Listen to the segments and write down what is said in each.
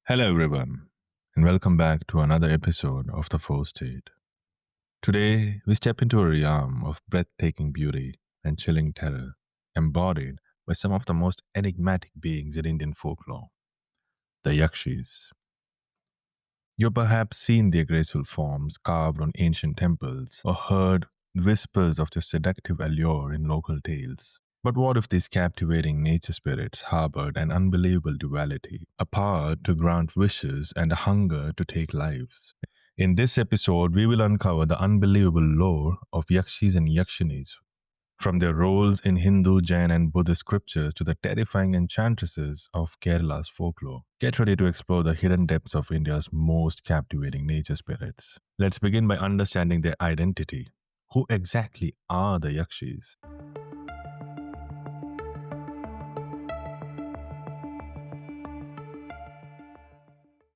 Hello, everyone, and welcome back to another episode of The Fourth State. Today, we step into a realm of breathtaking beauty and chilling terror, embodied by some of the most enigmatic beings in Indian folklore, the Yakshis. You've perhaps seen their graceful forms carved on ancient temples or heard whispers of their seductive allure in local tales. But what if these captivating nature spirits harbored an unbelievable duality, a power to grant wishes and a hunger to take lives? In this episode, we will uncover the unbelievable lore of Yakshis and Yakshinis, from their roles in Hindu, Jain, and Buddhist scriptures to the terrifying enchantresses of Kerala's folklore. Get ready to explore the hidden depths of India's most captivating nature spirits. Let's begin by understanding their identity. Who exactly are the Yakshis?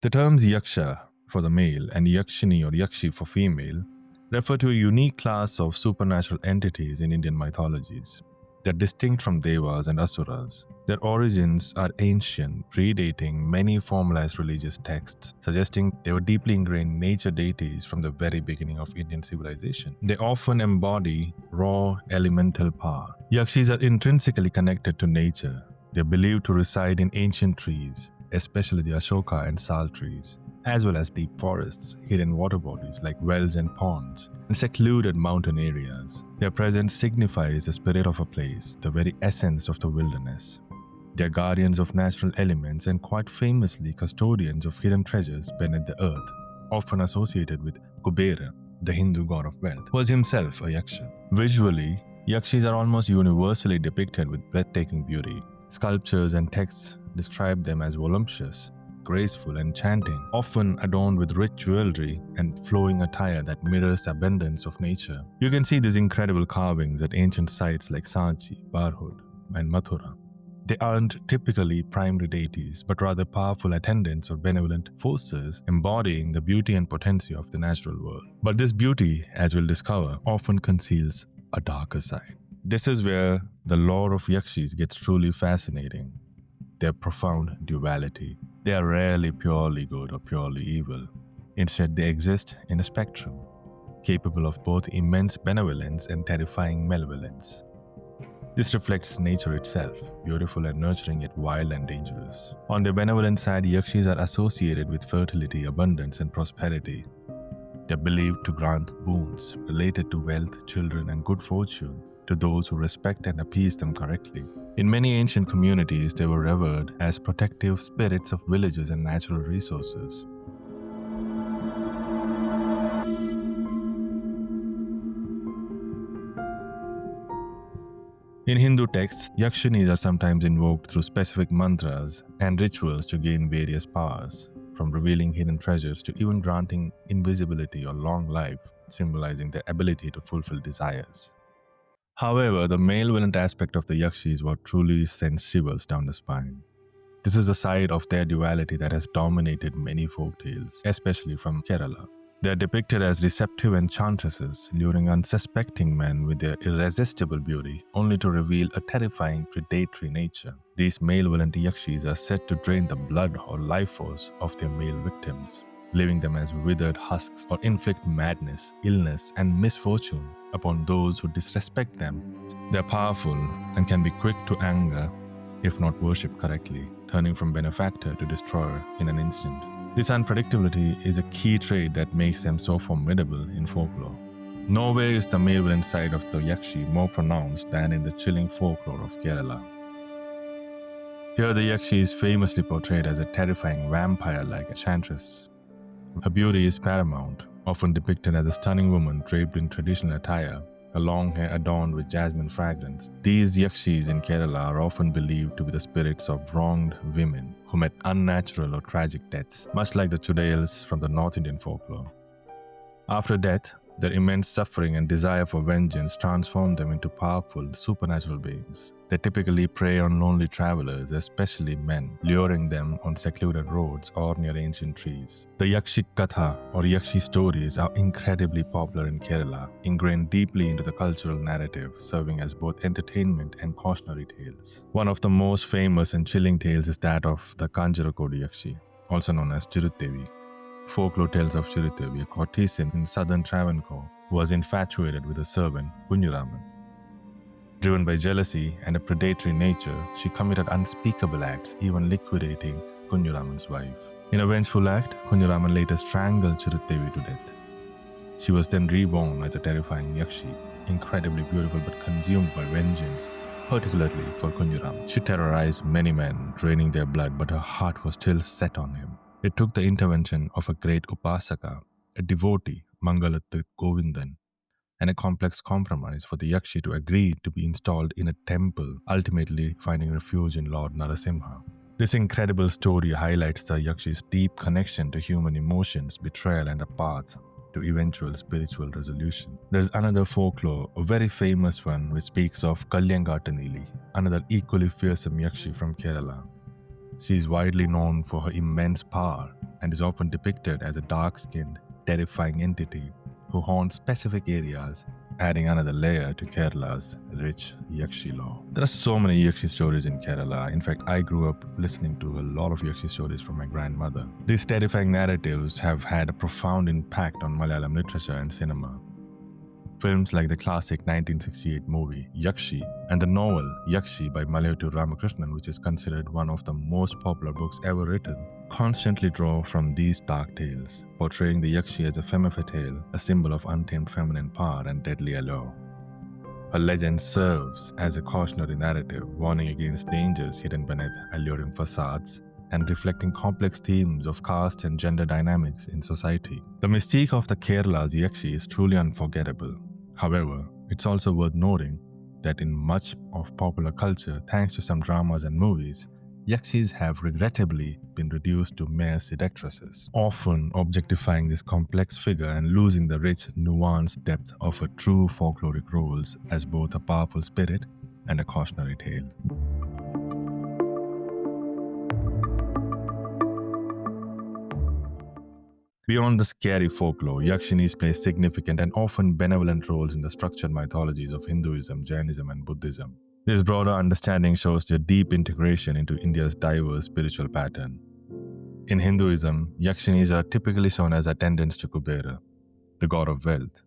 The terms Yaksha for the male and Yakshini or Yakshi for female refer to a unique class of supernatural entities in Indian mythologies. They're distinct from Devas and Asuras. Their origins are ancient, predating many formalized religious texts, suggesting they were deeply ingrained nature deities from the very beginning of Indian civilization. They often embody raw elemental power. Yakshis are intrinsically connected to nature. They're believed to reside in ancient trees, especially the Ashoka and Sal trees, as well as deep forests, hidden water bodies like wells and ponds, and secluded mountain areas. Their presence signifies the spirit of a place, the very essence of the wilderness. They are guardians of natural elements and quite famously custodians of hidden treasures beneath the earth, often associated with Kubera, the Hindu god of wealth, who was himself a Yaksha. Visually, Yakshis are almost universally depicted with breathtaking beauty. Sculptures and texts describe them as voluptuous, graceful, and enchanting, often adorned with rich jewelry and flowing attire that mirrors the abundance of nature. You can see these incredible carvings at ancient sites like Sanchi, Barhud, and Mathura. They aren't typically primary deities, but rather powerful attendants or benevolent forces embodying the beauty and potency of the natural world. But this beauty, as we'll discover, often conceals a darker side. This is where the lore of Yakshis gets truly fascinating. Their profound duality. They are rarely purely good or purely evil. Instead, they exist in a spectrum, capable of both immense benevolence and terrifying malevolence. This reflects nature itself, beautiful and nurturing yet wild and dangerous. On the benevolent side, Yakshis are associated with fertility, abundance, and prosperity. They are believed to grant boons related to wealth, children, and good fortune to those who respect and appease them correctly. In many ancient communities, they were revered as protective spirits of villages and natural resources. In Hindu texts, Yakshinis are sometimes invoked through specific mantras and rituals to gain various powers, from revealing hidden treasures to even granting invisibility or long life, symbolizing their ability to fulfill desires. However, the malevolent aspect of the Yakshi is what truly sends shivers down the spine. This is the side of their duality that has dominated many folk tales, especially from Kerala. They are depicted as deceptive enchantresses, luring unsuspecting men with their irresistible beauty, only to reveal a terrifying predatory nature. These malevolent Yakshis are said to drain the blood or life force of their male victims, leaving them as withered husks, or inflict madness, illness, and misfortune upon those who disrespect them. They are powerful and can be quick to anger if not worshipped correctly, turning from benefactor to destroyer in an instant. This unpredictability is a key trait that makes them so formidable in folklore. Nowhere is the malevolent side of the Yakshi more pronounced than in the chilling folklore of Kerala. Here the Yakshi is famously portrayed as a terrifying vampire-like enchantress. Her beauty is paramount, often depicted as a stunning woman draped in traditional attire, her long hair adorned with jasmine fragrance. These Yakshis in Kerala are often believed to be the spirits of wronged women who met unnatural or tragic deaths, much like the Chudayals from the North Indian folklore. After death, their immense suffering and desire for vengeance transform them into powerful, supernatural beings. They typically prey on lonely travelers, especially men, luring them on secluded roads or near ancient trees. The Yakshi Katha or Yakshi stories are incredibly popular in Kerala, ingrained deeply into the cultural narrative, serving as both entertainment and cautionary tales. One of the most famous and chilling tales is that of the Kanjiracode Yakshi. also known as Chiruthevi. Folklore tales of Chiruthevi, a courtesan in southern Travancore, who was infatuated with a servant, Kunjuraman. Driven by jealousy and a predatory nature, she committed unspeakable acts, even liquidating Kunjuraman's wife. In a vengeful act, Kunjuraman later strangled Chiruthevi to death. She was then reborn as a terrifying Yakshi, incredibly beautiful but consumed by vengeance, particularly for Kunjuraman. She terrorized many men, draining their blood, but her heart was still set on him. It took the intervention of a great Upasaka, a devotee, Mangalathu Govindan, and a complex compromise for the Yakshi to agree to be installed in a temple, ultimately finding refuge in Lord Narasimha. This incredible story highlights the Yakshi's deep connection to human emotions, betrayal, and the path to eventual spiritual resolution. There's another folklore, a very famous one, which speaks of Kalyangatanili, another equally fearsome Yakshi from Kerala. She is widely known for her immense power and is often depicted as a dark-skinned, terrifying entity who haunts specific areas, adding another layer to Kerala's rich Yakshi lore. There are so many Yakshi stories in Kerala. In fact, I grew up listening to a lot of Yakshi stories from my grandmother. These terrifying narratives have had a profound impact on Malayalam literature and cinema. Films like the classic 1968 movie Yakshi and the novel Yakshi by Malayattu Ramakrishnan, which is considered one of the most popular books ever written, constantly draw from these dark tales, portraying the Yakshi as a femme fatale, a symbol of untamed feminine power and deadly allure. Her legend serves as a cautionary narrative, warning against dangers hidden beneath alluring facades and reflecting complex themes of caste and gender dynamics in society. The mystique of the Kerala's Yakshi is truly unforgettable. However, it's also worth noting that in much of popular culture, thanks to some dramas and movies, Yakshis have regrettably been reduced to mere seductresses, often objectifying this complex figure and losing the rich, nuanced depth of her true folkloric roles as both a powerful spirit and a cautionary tale. Beyond the scary folklore, Yakshinis play significant and often benevolent roles in the structured mythologies of Hinduism, Jainism, and Buddhism. This broader understanding shows their deep integration into India's diverse spiritual pattern. In Hinduism, Yakshinis are typically shown as attendants to Kubera, the god of wealth.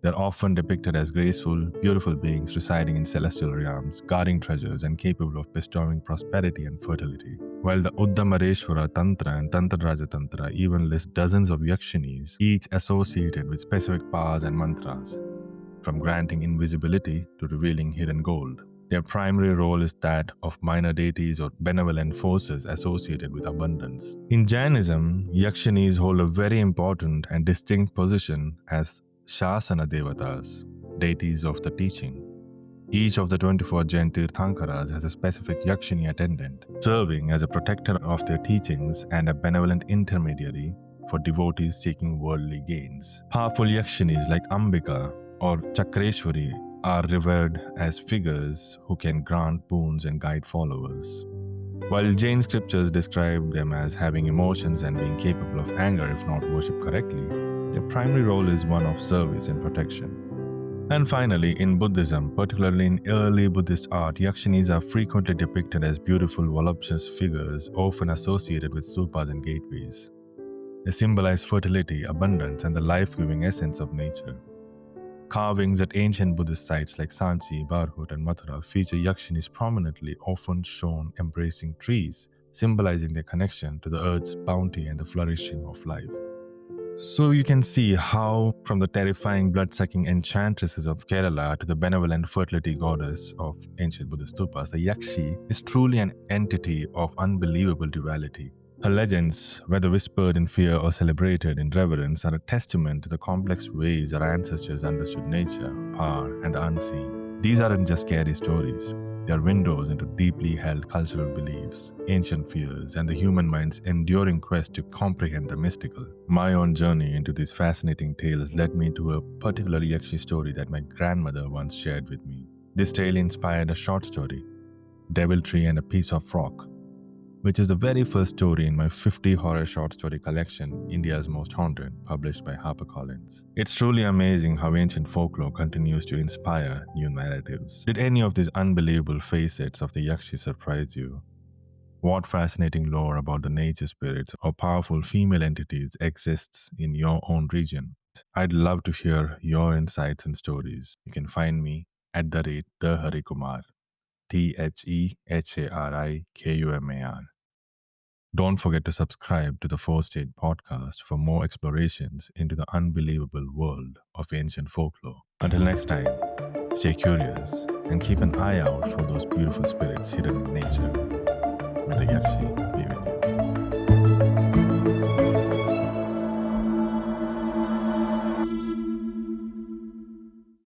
They're often depicted as graceful, beautiful beings residing in celestial realms, guarding treasures, and capable of bestowing prosperity and fertility. While the Uddamareshwara Tantra and Tantra Tantra even list dozens of Yakshinis, each associated with specific powers and mantras, from granting invisibility to revealing hidden gold. Their primary role is that of minor deities or benevolent forces associated with abundance. In Jainism, Yakshinis hold a very important and distinct position as Shasana Devatas, deities of the teaching. Each of the 24 Jain Tirthankaras has a specific Yakshini attendant, serving as a protector of their teachings and a benevolent intermediary for devotees seeking worldly gains. Powerful Yakshinis like Ambika or Chakreshwari are revered as figures who can grant boons and guide followers. While Jain scriptures describe them as having emotions and being capable of anger if not worshipped correctly, their primary role is one of service and protection. And finally, in Buddhism, particularly in early Buddhist art, Yakshinis are frequently depicted as beautiful, voluptuous figures, often associated with stupas and gateways. They symbolize fertility, abundance, and the life-giving essence of nature. Carvings at ancient Buddhist sites like Sanchi, Barhut, and Mathura feature Yakshinis prominently, often shown embracing trees, symbolizing their connection to the earth's bounty and the flourishing of life. So you can see how, from the terrifying blood-sucking enchantresses of Kerala to the benevolent fertility goddess of ancient Buddhist stupas, the Yakshi is truly an entity of unbelievable duality. Her legends, whether whispered in fear or celebrated in reverence, are a testament to the complex ways our ancestors understood nature, power, and the unseen. These aren't just scary stories. They are windows into deeply held cultural beliefs, ancient fears, and the human mind's enduring quest to comprehend the mystical. My own journey into these fascinating tales led me to a particular Yakshi story that my grandmother once shared with me. This tale inspired a short story, Deviltry and a Piece of Rock, which is the very first story in my 50 horror short story collection, India's Most Haunted, published by HarperCollins. It's truly amazing how ancient folklore continues to inspire new narratives. Did any of these unbelievable facets of the Yakshi surprise you? What fascinating lore about the nature spirits or powerful female entities exists in your own region? I'd love to hear your insights and stories. You can find me at the rate the Harikumar, TheHarikumar. Don't forget to subscribe to the Four State podcast for more explorations into the unbelievable world of ancient folklore. Until next time, stay curious and keep an eye out for those beautiful spirits hidden in nature. May the Yakshi be with you.